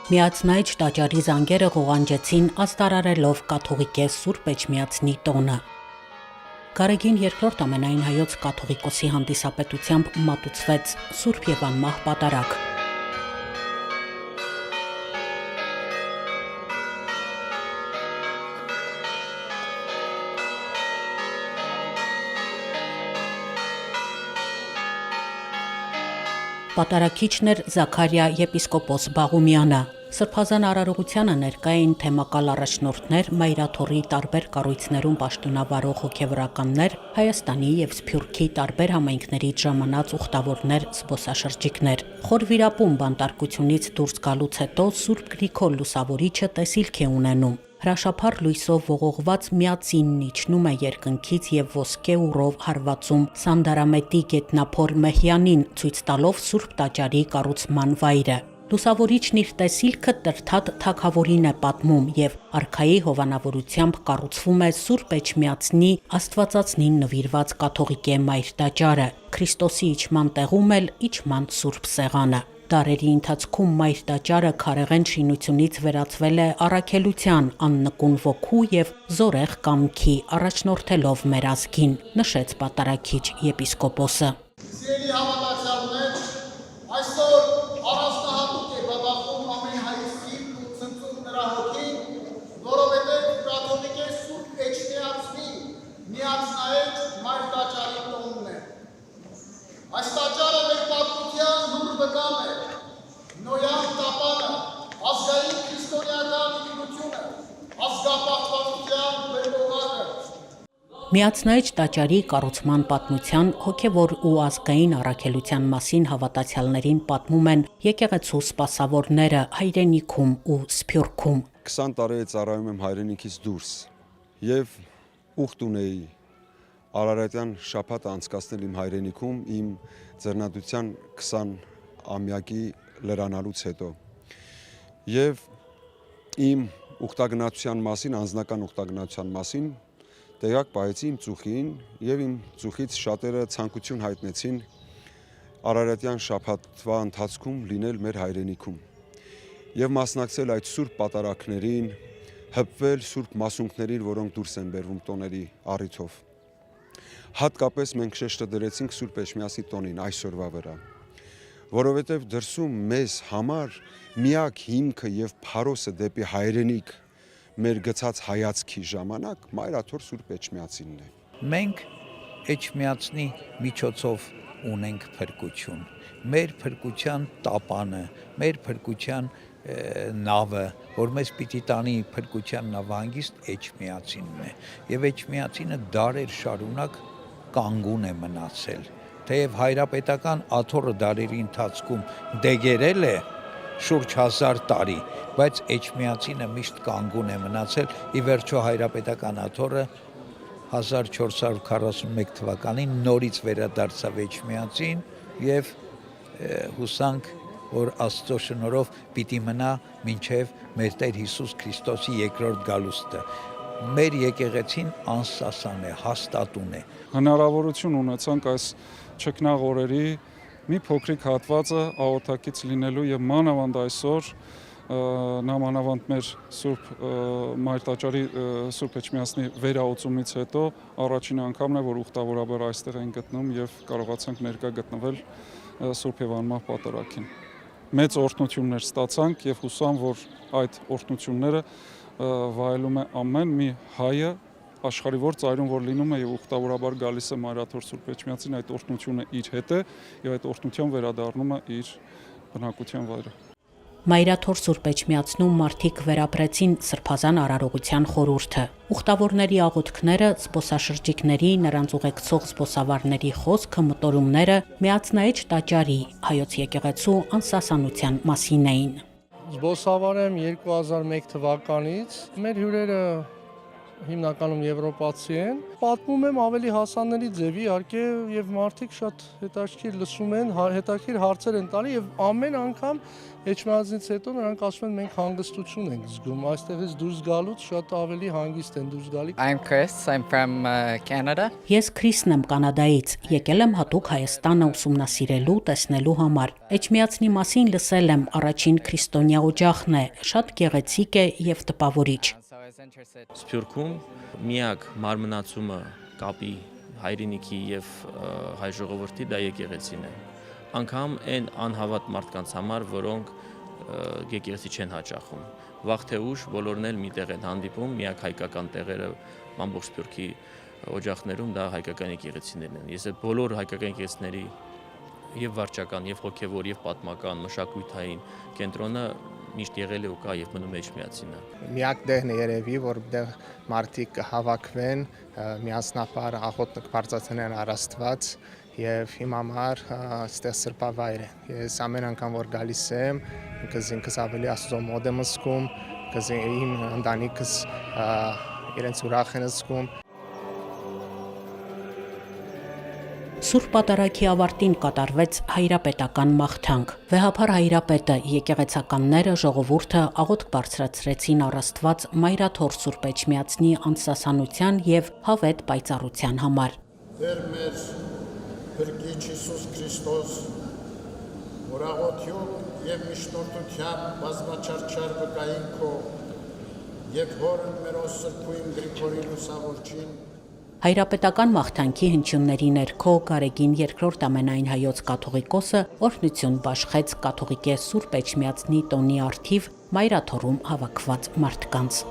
Միացնայչ տաճարի զանգերը ղողանջեցին աստարարելով կաթողիկե Սուրբ Էջմիածնի տոնը։ Գարեգին երկրորդ ամենայն հայոց կաթողիկոսի հանդիսապետությամբ մատուցվեց Սուրբ եւ անմահ պատարագ։ Պատարագիչն էր Զաքարիա եպիսկոպոս Բաղումյանը։ Սրբազան արարողությանը ներկա էին թեմակալ առաջնորդներ, մայրաթոռի տարբեր կառույցներում պաշտոնավարող հոգևորականներ, Հայաստանի եւ Սփյուռքի տարբեր համայնքներից ժամանած ուխտավորներ, զբոսաշրջիկներ։ Խոր վիրապում բանտարկությունից դուրս գալուց հետո Սուրբ Գրիգոր Լուսավորիչը տեսիլք է ունենում։ Հրաշափառ լույսով ողողված միածինն իջնում է երկնքից եւ ոսկե ուռով հարվածում Սանդարամետի գետնափոր Մեհյանին, ցույց տալով Սուրբ տաճարի կառուցման վայրը։ Լուսավորիչն իր տեսիլքը Տրթատ թագավորին է պատմում եւ արքայի հովանավորությամբ կառուցվում է Սուրբ Էջմիածնի Աստվածածնին նվիրված կաթողիկե մայր տաճարը, Քրիստոսի իջման տեղում էլ իջման Սուրբ սեղանը։ Դարերի ընթացքում մայր տաճարը քարեղեն շինությունից վերածվել է առաքելության, աննկուն ոգու եւ զորեղ կամքի, առաջնորդելով մեր ազգին, նշեց պատարագիչ եպիսկոպոսը։ Սիրելի հավատացյալներ, այսօր առանձնահատուկ է բաբախում ամեն հայի սիրտ ու ցնծում նրա հոգին, որովհետև կաթողիկե Սուրբ Էջմիածնի միացնայեջ մայր տաճարի տոնն է։ Այս տաճարը մեր պատմության նուր վկան է, նոյան տապանը, ազգային քրիստոնեական ինքնությունը, ազգապահպանության վերողանը։ Միացնայչ տաճարի կառուցման պատմության, հոգևոր ու ազգային առաքելության մասին հավատացյալներին պատմում են եկեղեցու սպասավորները հայրենիքում ու Սփյուռքում։ 20 տարի է ծառայում եմ հայրենիքից դուրս եւ ուխտ ունեի Արարատյան շաբաթը անցկացնել իմ հայրենիքում իմ ձեռնադրության 20-ամյակի լրանալուց հետո եւ իմ ուխտագնացության մասին, անձնական ուխտագնացության մասին տեղյակ պահեցի իմ ծուխին եւ իմ ծուխից շատերը ցանկություն հայտնեցին Արարատյան շաբաթվա ընթացքում լինել մեր հայրենիքում եւ մասնակցել այդ սուրբ պատարագներին, հպվել սուրբ մասունքներին, որոնք դուրս են բերվում տոների առիթով։ Հատկապես մենք շեշտը դրեցինք Սուրբ Էջմիածնի տոնին այսօրվա վրա, որովհետև դրսում մեզ համար միակ հիմքը եւ փարոսը դեպի հայրենիք մեր գցած հայացքի ժամանակ մայրաթոր Սուրբ Էջմիածինն է։ Մենք Էջմիածնի միջոցով ունենք փրկություն։ Մեր փրկության տապանը, մեր փրկության նավը, որ մեզ պիտի տանի փրկության նավահանգիստ Էջմիածինն է։ Եվ Էջմիածինը դարեր շարունակ կանգուն է մնացել, թեև հայրապետական աթոռը դարերի ընթացքում դեգերել է շուրջ 1000 տարի, բայց Էջմիածինը միշտ կանգուն է մնացել, ի վերջո հայրապետական աթոռը 1441 թվականին նորից վերադարձավ Էջմիածին եւ հուսանք, որ Աստծո շնորհով պիտի մնա մինչև մեր Տեր Հիսուս Քրիստոսի երկրորդ գալուստը։ Մեր եկեղեցին անսասան է, հաստատուն է։ Հնարավորություն ունեցանք այս չքնաղ օրերի մի փոքրիկ հատվածը աղոթակից լինելու եւ մանավանդ այսօր նամանավանդ մեր Սուրբ Մայր տաճարի Սուրբ Էջմիածնի վերահոսումից հետո առաջին անգամն է, որ ուխտավորաբար այստեղ են գտնում եւ կարողացանք ներկա գտնվել Սուրբ եւ անմահ պատարագին։ Մեծ օրհնություններ ստացանք եւ հուսամ, որ այդ օրհնությունները վայելում է ամեն մի հայը աշխարհի որ ծայրում որ լինում է եւ ուխտավորաբար գալիս է մայրաթոր Սուրբ Էջմիածին, այդ օրհնությունը իր հետ է եւ այդ օրհնության վերադառնում է իր բնակության վայրը։ Մայրաթոր Սուրբ Էջմիածնում մարդիկ վերապրեցին սրբազան արարողության խորհուրդը։ Ուխտավորների աղոթքները, զբոսաշրջիկների, նրանց ուղեկցող զբոսավարների խոսքը, մտորումները Միացնայչ տաճարի հայոց եկեղեցու անսասանության մասին էին։ Զբոսավար եմ 2001 թվականից։ Մեր հյուրերը հիմնականում եվրոպացի են։ Պատմում եմ ավելի հասանելի ձևի, իհարկե, եւ մարդիկ շատ հետաքրքիր լսում են, հետաքրքիր հարցեր են տալի եւ ամեն անգամ Էջմիածնից հետո նրանք ասում են մենք հանգստություն ենք զգում, այստեղից դուրս գալուց շատ ավելի հանգիստ են դուրս գալի։ I'm Chris, I'm from Canada. Ես Քրիսն եմ Կանադայից, եկել եմ հատուկ Հայաստանը ուսումնասիրելու, տեսնելու համար։ Էջմիածնի մասին լսել եմ, առաջին քրիստոնյա օջախն է, շատ գեղեցիկ է եւ տպավորիչ։ So I was interested. Սփյուռքում միակ մարմնացումը կապի հայրենիքի եւ հայ ժողովրդի դա եկեղեցին է։ Անգամ այն անհավատ մարդկանց համար, որոնք եկեղեցի չեն հաճախում։ Վաղ թե ուշ բոլորն էլ միտեղ են հանդիպում, միակ հայկական տեղերը ամբողջ Սփյուռքի օջախներում դա հայկական եկեղեցիներն են։ Ես այդ բոլոր հայկական եկեղեցիների եւ վարչական, եւ հոգեվոր, եւ պատմական, մշակութային կենտրոնը միշտ եղել է ու կա եւ մնում է Էջմիածինը։ Միակ դեղն է երևի, որտեղ մարդիկ հավաքվեն, միասնապար աղոտ կբարձրացնեն առաստված եւ իմ համար այստեղ սրբավայր է։ Ես ամեն անգամ որ գալիս եմ, ինքս ավելի Աստծո մոտ եմ զգում, իմ ընտանիքս իրենց ուրախ են զգում։ Սուրբ Պատարագի ավարտին կատարվեց հայրապետական մաղթանք։ Վեհափար հայրապետը, եկեղեցականները, ժողովուրդը աղոթք բարձրացրեցին առ Աստված Մայրաթոր Սուրբ Էջմիածնի անսասանության եւ հավետ պայծառության համար։ Տեր մեր Փրկիչ Հիսուս Քրիստոս, որ աղոթյուն եւ միշտորտությամբ բազմաչարչար վկային քո եւ հորն մեր Սրբույն Գրիգորի Լուսավորչին Հայրապետական մաղթանքի հնչյունների ներքո Գարեգին II ամենայն հայոց կաթողիկոսը օրհնություն բաշխեց կաթողիկե Սուրբ Էջմիածնի տոնի առթիվ Մայրաթորում հավաքված մարդկանց։